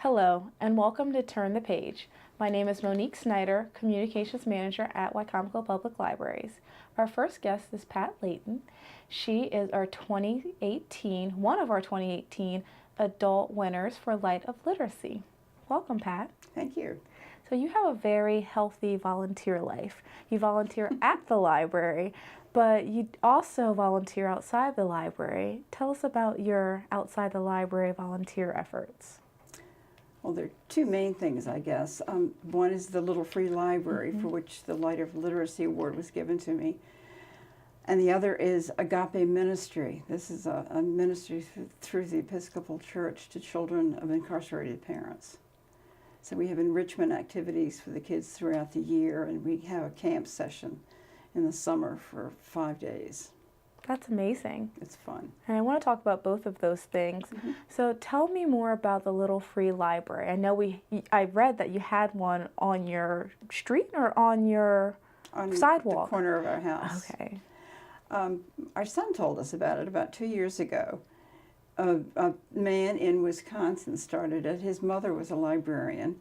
Hello, and welcome to Turn the Page. My name is Monique Snyder, Communications Manager at Wicomico Public Libraries. Our first guest is Pat Layton. She is one of our 2018 adult winners for Light of Literacy. Welcome, Pat. Thank you. So you have a very healthy volunteer life. You volunteer at the library, but you also volunteer outside the library. Tell us about your outside the library volunteer efforts. Well, there are two main things, I guess. One is the Little Free Library, for which the Light of Literacy Award was given to me. And the other is Agape Ministry. This is a ministry through the Episcopal Church to children of incarcerated parents. So we have enrichment activities for the kids throughout the year, and we have a camp session in the summer for 5 days. That's amazing. It's fun. And I want to talk about both of those things. So tell me more about the Little Free Library. I know I read that you had one on your street or on your sidewalk? The corner of our house. Okay. Our son told us about it about 2 years ago. A man in Wisconsin started it. His mother was a librarian,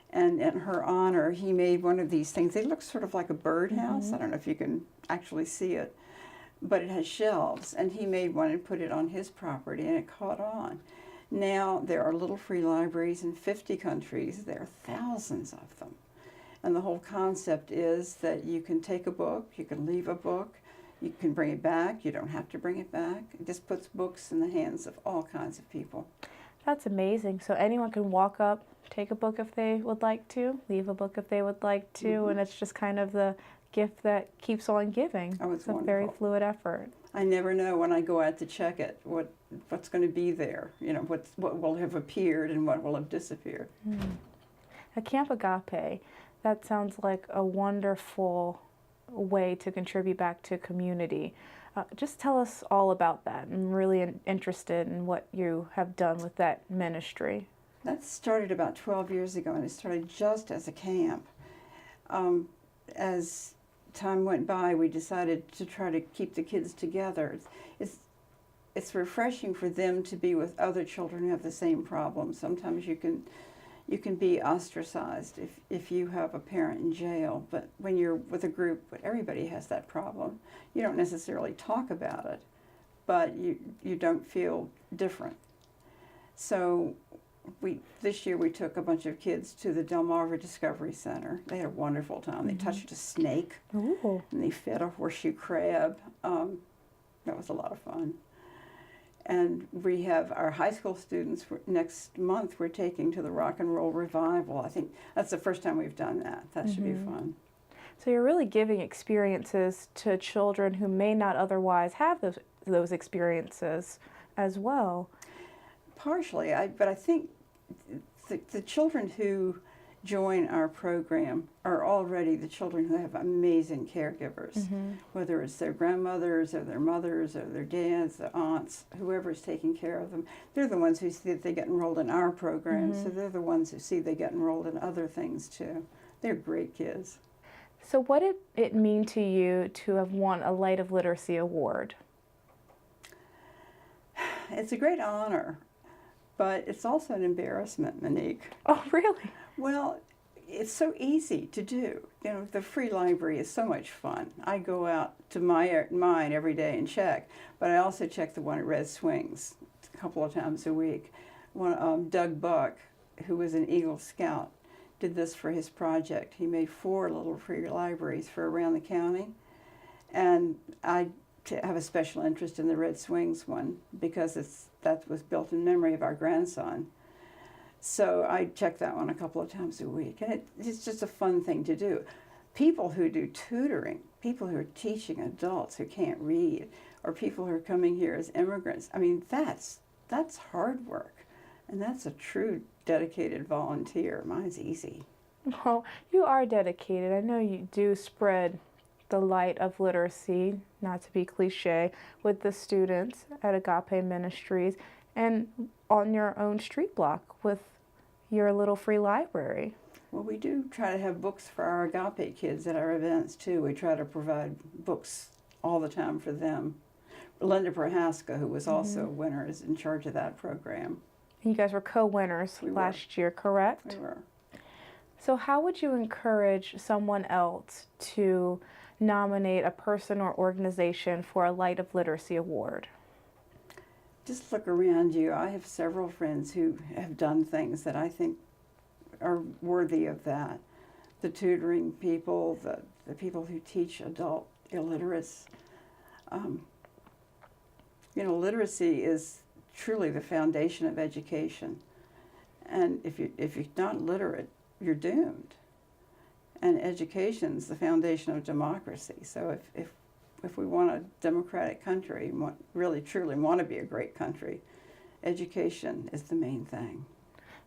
and in her honor, he made one of these things. They look sort of like a birdhouse. I don't know if you can actually see it, but it has shelves, and he made one and put it on his property, and it caught on. Now there are Little Free Libraries in 50 countries. There are thousands of them, and the whole concept is that you can take a book, you can leave a book, you can bring it back. You don't have to bring it back. It just puts books in the hands of all kinds of people. That's amazing. So anyone can walk up, take a book if they would like to, leave a book if they would like to, and it's just kind of the gift that keeps on giving. Oh, it's a wonderful. Very fluid effort. I never know when I go out to check it what's going to be there. You know, what will have appeared and what will have disappeared. A Camp Agape, that sounds like a wonderful way to contribute back to community. Just tell us all about that. I'm really interested in what you have done with that ministry. That started about 12 years ago, and it started just as a camp. As time went by, we decided to try to keep the kids together. It's refreshing for them to be with other children who have the same problem. Sometimes you can be ostracized if you have a parent in jail, but when you're with a group, everybody has that problem. You don't necessarily talk about it, but you don't feel different. So this year we took a bunch of kids to the Delmarva Discovery Center. They had a wonderful time. They touched a snake, Ooh. and they fed a horseshoe crab. That was a lot of fun. And we have our high school students next month we're taking to the Rock and Roll Revival. I think that's the first time we've done that. That should be fun. So you're really giving experiences to children who may not otherwise have those experiences as well. Partially, but I think the children who join our program are already the children who have amazing caregivers, whether it's their grandmothers or their mothers or their dads, their aunts, whoever's taking care of them. They're the ones who see that they get enrolled in our program, so they're the ones who see they get enrolled in other things too. They're great kids. So what did it mean to you to have won a Light of Literacy Award? It's a great honor, but it's also an embarrassment, Monique. Oh, really? Well, it's so easy to do. You know, the free library is so much fun. I go out to mine every day and check, but I also check the one at Red Swings a couple of times a week. Doug Buck, who was an Eagle Scout, did this for his project. He made 4 little free libraries for around the county, and I have a special interest in the Red Swings one because that was built in memory of our grandson. So I check that one a couple of times a week, and it's just a fun thing to do. People who do tutoring, people who are teaching adults who can't read, or people who are coming here as immigrants, I mean, that's hard work, and that's a true dedicated volunteer. Mine's easy. Well, you are dedicated. I know you do spread the light of literacy, not to be cliche, with the students at Agape Ministries and on your own street block with your Little Free Library. Well, we do try to have books for our Agape kids at our events too. We try to provide books all the time for them. Linda Prohaska, who was also a winner, is in charge of that program. You guys were co-winners We were. last year, correct? We were. So how would you encourage someone else to nominate a person or organization for a Light of Literacy Award? Just look around you. I have several friends who have done things that I think are worthy of that. The tutoring people, the people who teach adult illiterates. Literacy is truly the foundation of education. And if you're not literate, you're doomed. And education's the foundation of democracy. So if we want a democratic country, really truly want to be a great country, education is the main thing.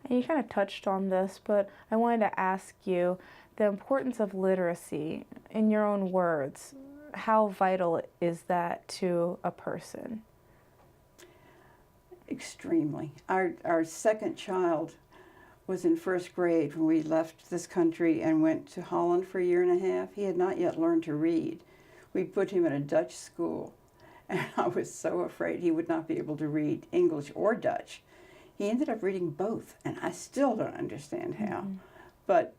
And you kind of touched on this, but I wanted to ask you the importance of literacy in your own words. How vital is that to a person? Extremely. Our second child was in first grade when we left this country and went to Holland for a year and a half. He had not yet learned to read. We put him in a Dutch school, and I was so afraid he would not be able to read English or Dutch. He ended up reading both, and I still don't understand how. Mm-hmm. But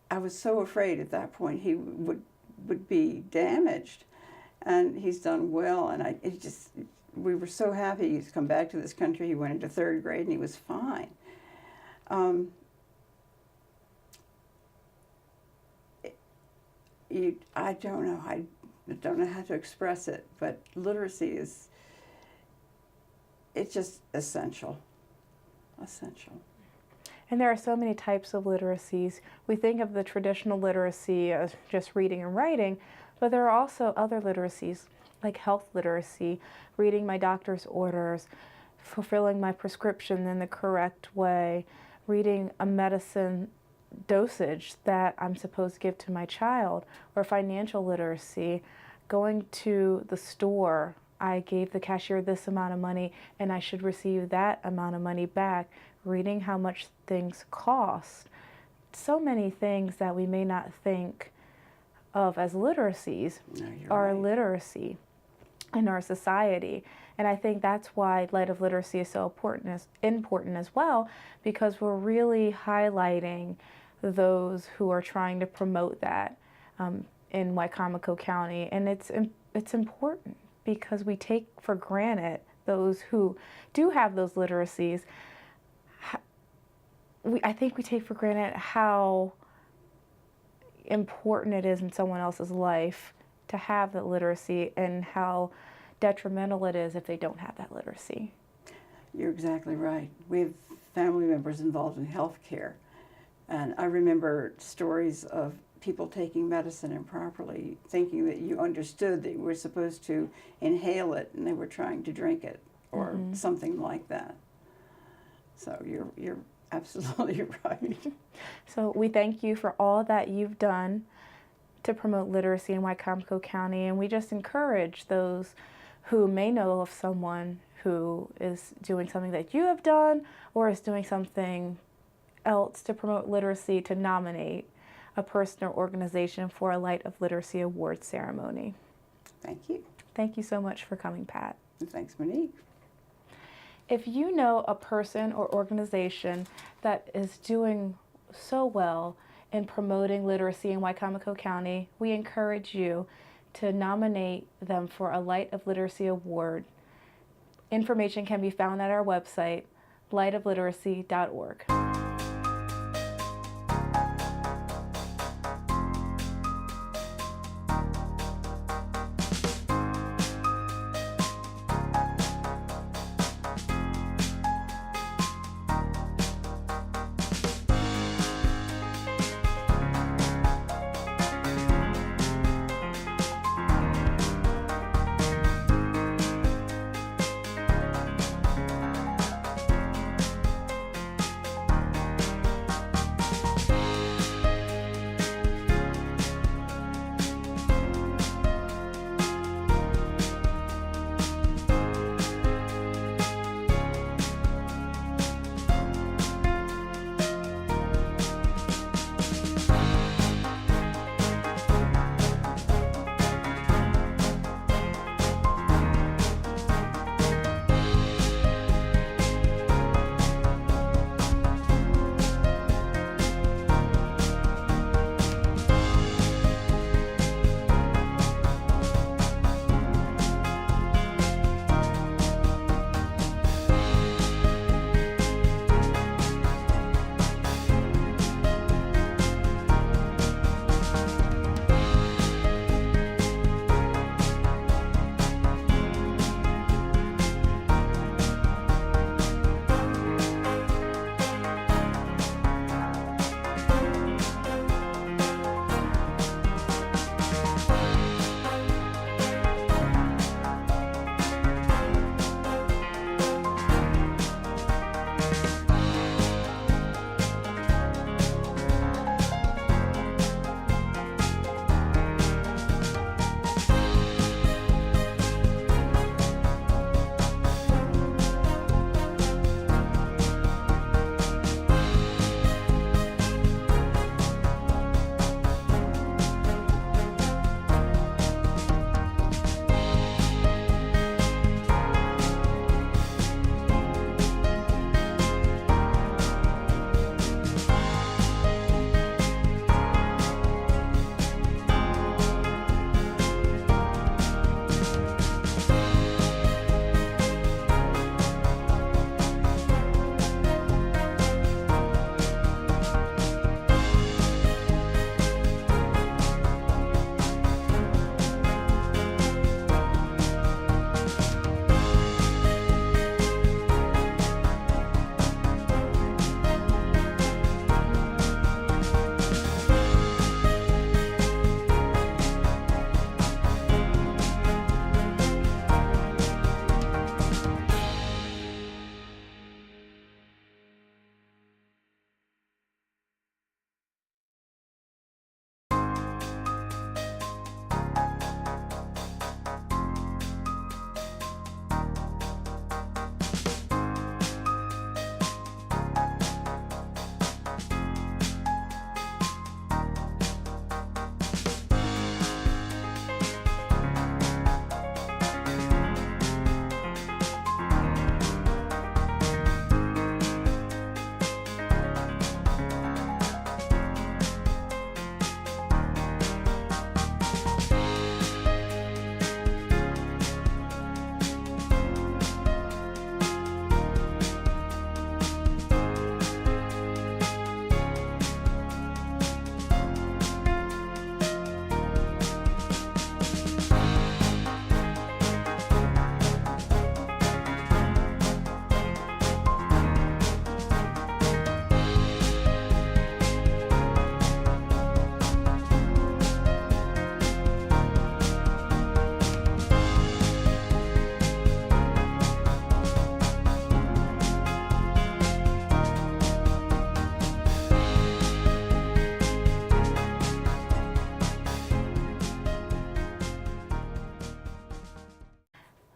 I was so afraid at that point he would be damaged, and he's done well. And we were so happy he's come back to this country. He went into third grade, and he was fine. I don't know. I don't know how to express it, but literacy it's just essential. Essential. And there are so many types of literacies. We think of the traditional literacy as just reading and writing, but there are also other literacies like health literacy, reading my doctor's orders, fulfilling my prescription in the correct way, reading a medicine dosage that I'm supposed to give to my child, or financial literacy, going to the store. I gave the cashier this amount of money and I should receive that amount of money back, reading how much things cost. So many things that we may not think of as literacies are right. Literacy in our society. And I think that's why Light of Literacy is so important as well, because we're really highlighting those who are trying to promote that in Wicomico County. And it's important because we take for granted those who do have those literacies. I think we take for granted how important it is in someone else's life to have that literacy and how detrimental it is if they don't have that literacy. You're exactly right. We have family members involved in healthcare, and I remember stories of people taking medicine improperly, thinking that you understood that you were supposed to inhale it and they were trying to drink it or mm-hmm. something like that. So you're absolutely right. So we thank you for all that you've done to promote literacy in Wicomico County, and we just encourage those who may know of someone who is doing something that you have done or is doing something else to promote literacy to nominate a person or organization for a Light of Literacy Award ceremony. Thank you. Thank you so much for coming, Pat. And thanks, Monique. If you know a person or organization that is doing so well in promoting literacy in Wicomico County, we encourage you to nominate them for a Light of Literacy Award. Information can be found at our website, lightofliteracy.org.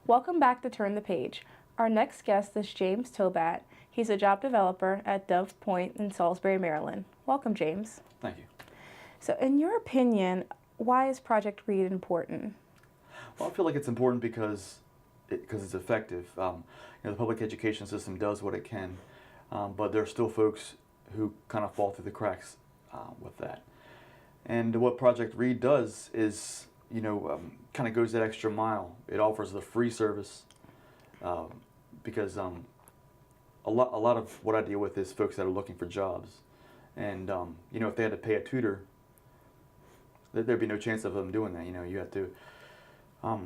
Welcome back to Turn the Page. Our next guest is James Tobat. He's a job developer at Dove Point in Salisbury, Maryland. Welcome, James. Thank you. So, in your opinion, why is Project READ important? Well, I feel like it's important because it's effective. The public education system does what it can, but there are still folks who kind of fall through the cracks with that. And what Project READ does is, kind of goes that extra mile. It offers the free service because a lot of what I deal with is folks that are looking for jobs, and if they had to pay a tutor, there'd be no chance of them doing that. You have to. So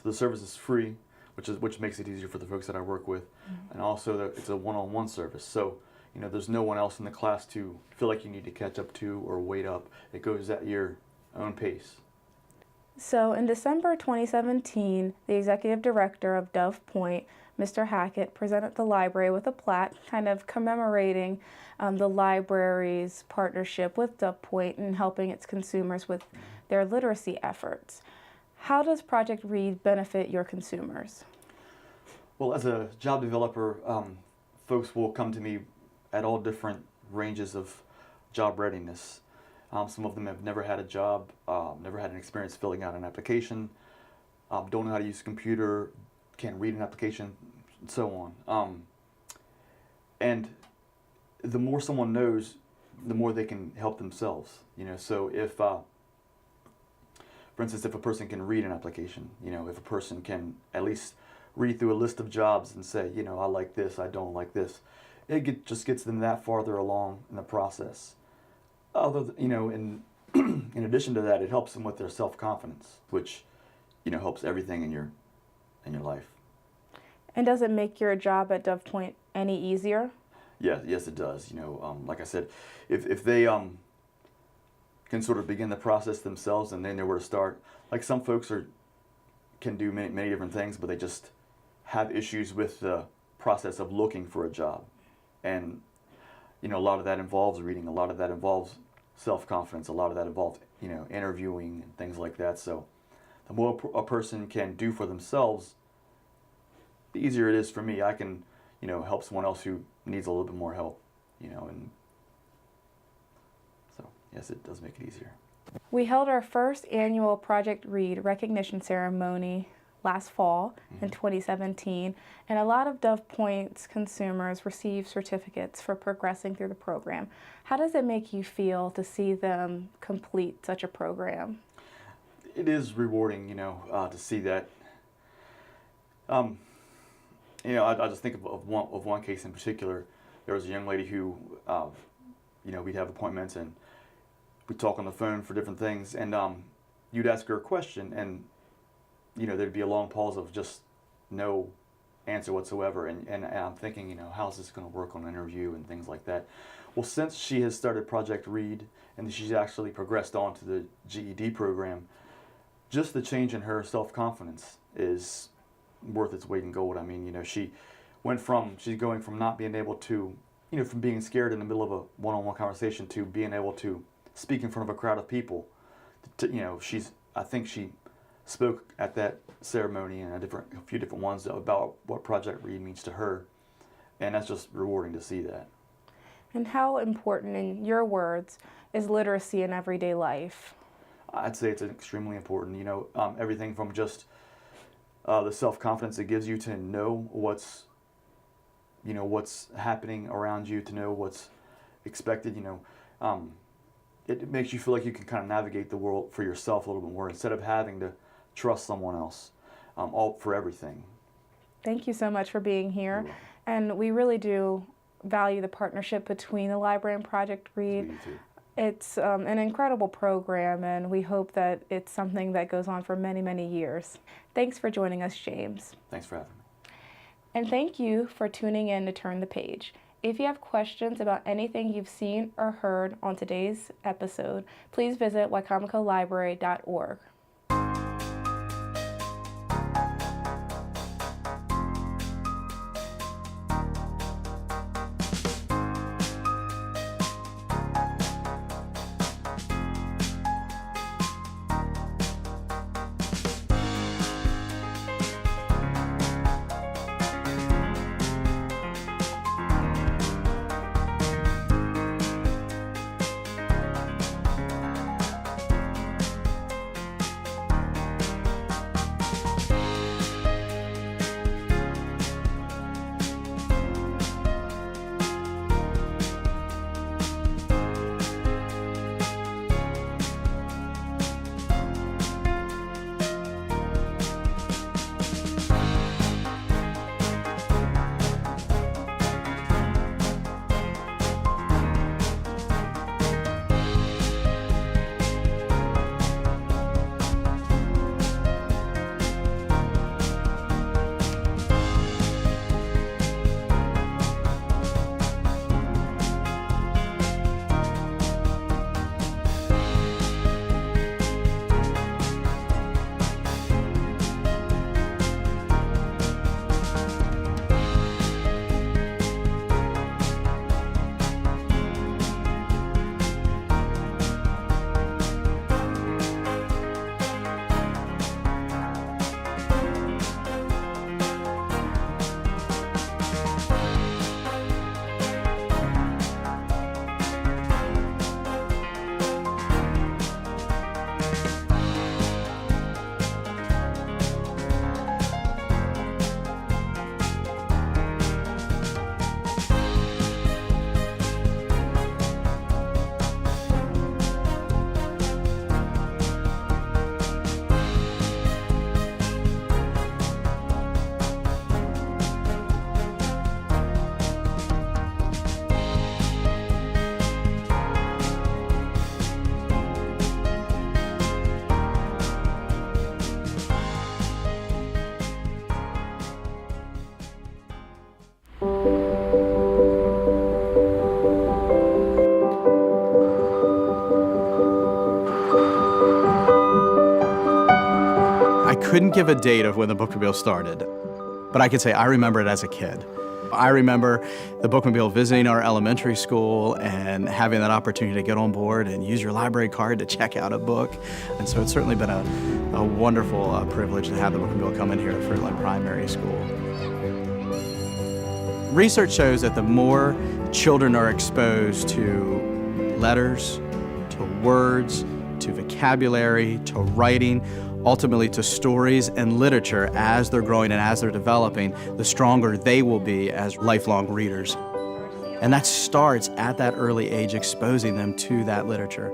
the service is free, which makes it easier for the folks that I work with, and also it's a one-on-one service. So there's no one else in the class to feel like you need to catch up to or wait up. It goes at your own pace. So in December 2017, the executive director of Dove Point, Mr. Hackett, presented the library with a plaque kind of commemorating the library's partnership with Dove Point and helping its consumers with their literacy efforts. How does Project READ benefit your consumers? Well, as a job developer, folks will come to me at all different ranges of job readiness. Some of them have never had a job, never had an experience filling out an application, don't know how to use a computer, can't read an application, and so on. And the more someone knows, the more they can help themselves. So if, for instance, if a person can read an application, if a person can at least read through a list of jobs and say, I like this, I don't like this, just gets them that farther along in the process. In addition to that, it helps them with their self-confidence, which, helps everything in your life. And does it make your job at Dove Point any easier? Yeah, yes, it does. Like I said, if they can sort of begin the process themselves and they know where to start. Like some folks can do many different things, but they just have issues with the process of looking for a job, and a lot of that involves reading. A lot of that involves self-confidence. A lot of that involves, interviewing and things like that. So the more a person can do for themselves, the easier it is for me. I can, help someone else who needs a little bit more help, and so, yes, it does make it easier. We held our first annual Project READ recognition ceremony last fall in 2017, and a lot of Dove Point's consumers received certificates for progressing through the program. How does it make you feel to see them complete such a program? It is rewarding, to see that. I just think of one case in particular. There was a young lady who, we'd have appointments and we'd talk on the phone for different things, and you'd ask her a question, and there'd be a long pause of just no answer whatsoever, and I'm thinking, how's this going to work on an interview and things like that. Well, since she has started Project READ and she's actually progressed on to the GED program, just the change in her self-confidence is worth its weight in gold. I mean, she's going from not being able to, from being scared in the middle of a one-on-one conversation to being able to speak in front of a crowd of people. I think she spoke at that ceremony and a few different ones about what Project READ means to her, and that's just rewarding to see that. And how important, in your words, is literacy in everyday life? I'd say it's extremely important. Everything from just the self-confidence it gives you to know what's happening around you, to know what's expected. It makes you feel like you can kind of navigate the world for yourself a little bit more instead of having to trust someone else all for everything. Thank you so much for being here. And we really do value the partnership between the library and Project READ. It's an incredible program, and we hope that it's something that goes on for many, many years. Thanks for joining us, James. Thanks for having me. And thank you for tuning in to Turn the Page. If you have questions about anything you've seen or heard on today's episode, please visit wicomicolibrary.org. couldn't give a date of when the bookmobile started, but I could say I remember it as a kid. I remember the bookmobile visiting our elementary school and having that opportunity to get on board and use your library card to check out a book. And so it's certainly been a wonderful privilege to have the bookmobile come in here at Fruitland Primary School. Research shows that the more children are exposed to letters, to words, to vocabulary, to writing, ultimately to stories and literature as they're growing and as they're developing, the stronger they will be as lifelong readers. And that starts at that early age, exposing them to that literature.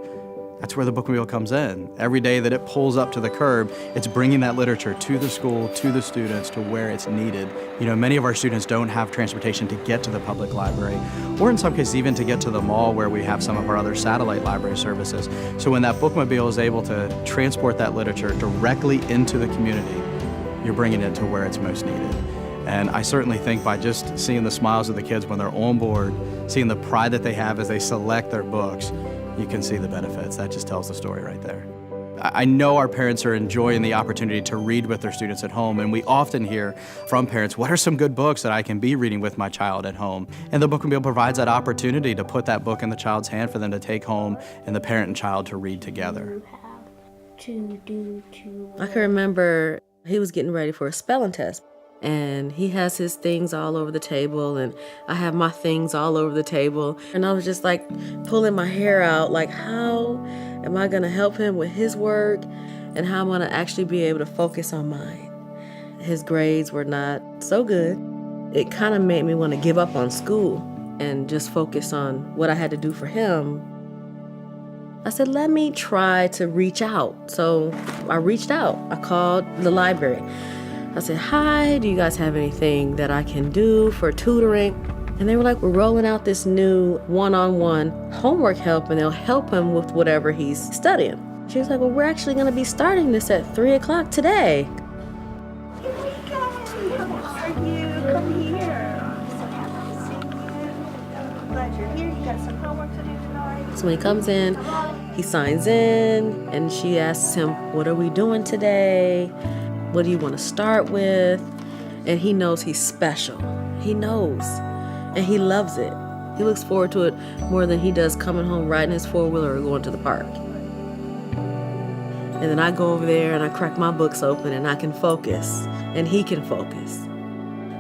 That's where the bookmobile comes in. Every day that it pulls up to the curb, it's bringing that literature to the school, to the students, to where it's needed. You know, many of our students don't have transportation to get to the public library, or in some cases even to get to the mall where we have some of our other satellite library services. So when that bookmobile is able to transport that literature directly into the community, you're bringing it to where it's most needed. And I certainly think by just seeing the smiles of the kids when they're on board, seeing the pride that they have as they select their books, you can see the benefits. That just tells the story right there. I know our parents are enjoying the opportunity to read with their students at home, and we often hear from parents, what are some good books that I can be reading with my child at home? And the bookmobile provides that opportunity to put that book in the child's hand for them to take home and the parent and child to read together. I can remember he was getting ready for a spelling test. And he has his things all over the table, and I have my things all over the table. And I was just like pulling my hair out, like how am I gonna help him with his work and how I'm gonna actually be able to focus on mine. His grades were not so good. It kind of made me want to give up on school and just focus on what I had to do for him. I said, let me try to reach out. So I reached out. I called the library. I said, hi, do you guys have anything that I can do for tutoring? And they were like, we're rolling out this new one-on-one homework help, and they'll help him with whatever he's studying. She was like, well, we're actually gonna be starting this at 3 o'clock today. Here we go. How are you? Come here. I'm so happy to see you. I'm glad you're here. You got some homework to do tonight. So when he comes in, he signs in, and she asks him, what are we doing today? What do you want to start with? And he knows he's special. He knows. And he loves it. He looks forward to it more than he does coming home riding his four-wheeler or going to the park. And then I go over there and I crack my books open and I can focus. And he can focus.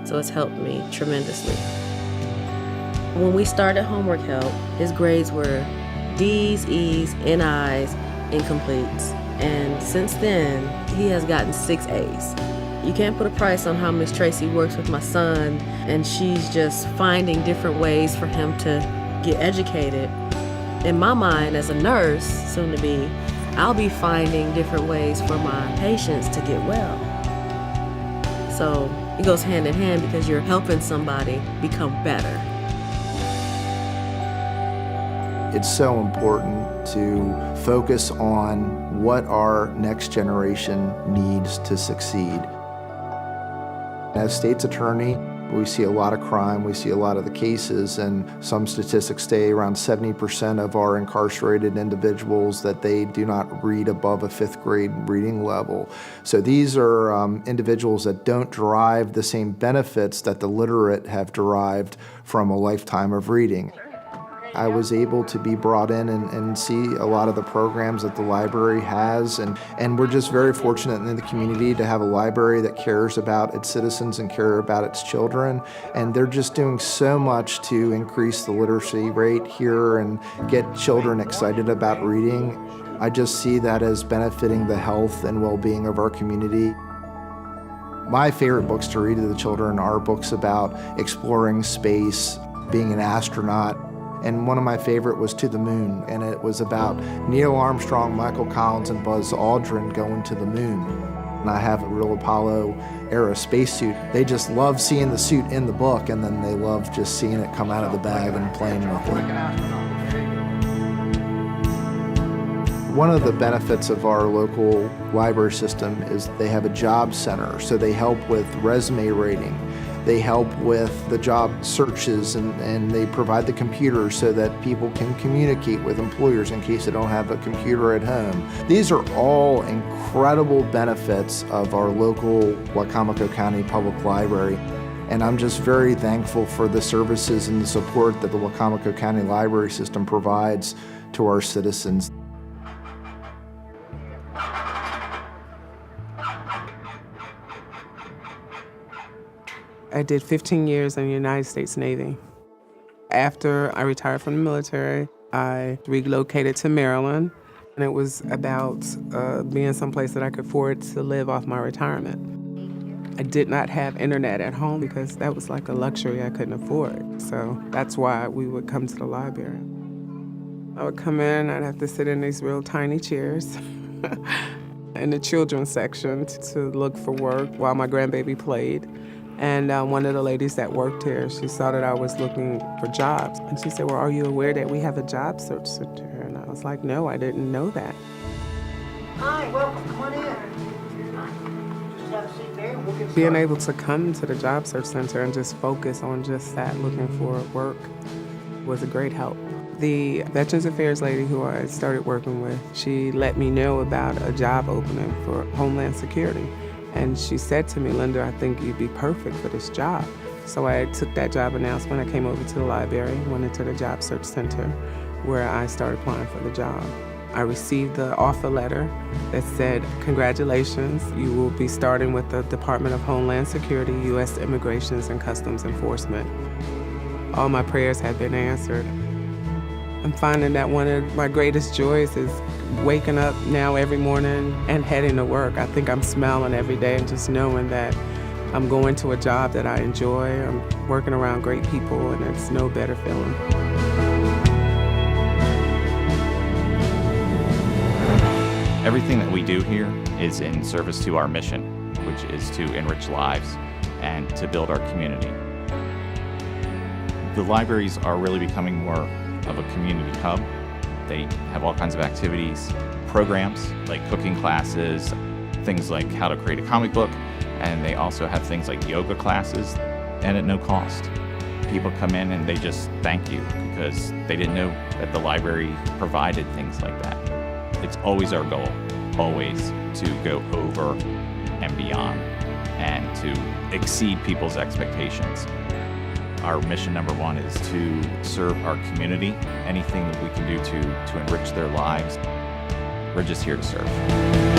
So it's helped me tremendously. When we started homework help, his grades were D's, E's, NI's, incompletes. And since then, he has gotten 6 A's. You can't put a price on how Miss Tracy works with my son, and she's just finding different ways for him to get educated. In my mind, as a nurse, soon to be, I'll be finding different ways for my patients to get well. So it goes hand in hand because you're helping somebody become better. It's so important to focus on what our next generation needs to succeed. As state's attorney, we see a lot of crime, we see a lot of the cases, and some statistics say around 70% of our incarcerated individuals that they do not read above a 5th grade reading level. So these are individuals that don't derive the same benefits that the literate have derived from a lifetime of reading. I was able to be brought in and see a lot of the programs that the library has, and we're just very fortunate in the community to have a library that cares about its citizens and care about its children, and they're just doing so much to increase the literacy rate here and get children excited about reading. I just see that as benefiting the health and well-being of our community. My favorite books to read to the children are books about exploring space, being an astronaut. And one of my favorite was To the Moon, and it was about Neil Armstrong, Michael Collins, and Buzz Aldrin going to the moon. And I have a real Apollo era spacesuit. They just love seeing the suit in the book, and then they love just seeing it come out of the bag and playing with it. One of the benefits of our local library system is they have a job center, so they help with resume rating. They help with the job searches, and they provide the computers so that people can communicate with employers in case they don't have a computer at home. These are all incredible incredible benefits of our local Wicomico County Public Library. And I'm just very thankful for the services and the support that the Wicomico County Library System provides to our citizens. I did 15 years in the United States Navy. After I retired from the military, I relocated to Maryland, and it was about being someplace that I could afford to live off my retirement. I did not have internet at home because that was like a luxury I couldn't afford. So that's why we would come to the library. I would come in, I'd have to sit in these real tiny chairs in the children's section to look for work while my grandbaby played. And one of the ladies that worked here, she saw that I was looking for jobs. And she said, well, are you aware that we have a job search center? And I was like, no, I didn't know that. Hi, welcome, come on in. Just have a seat there and we'll get Being started. able to come to the job search center and just focus on just that, looking for work, was a great help. The Veterans Affairs lady who I started working with, she let me know about a job opening for Homeland Security. And she said to me, Linda, I think you'd be perfect for this job. So I took that job announcement, I came over to the library, went into the job search center where I started applying for the job. I received the offer letter that said, congratulations, you will be starting with the Department of Homeland Security, U.S. Immigration and Customs Enforcement. All my prayers had been answered. I'm finding that one of my greatest joys is waking up now every morning and heading to work. I think I'm smiling every day and just knowing that I'm going to a job that I enjoy. I'm working around great people, and it's no better feeling. Everything that we do here is in service to our mission, which is to enrich lives and to build our community. The libraries are really becoming more of a community hub. They have all kinds of activities, programs like cooking classes, things like how to create a comic book, and they also have things like yoga classes, and at no cost. People come in and they just thank you because they didn't know that the library provided things like that. It's always our goal, always, to go over and beyond and to exceed people's expectations. Our mission number one is to serve our community. Anything that we can do to enrich their lives, we're just here to serve.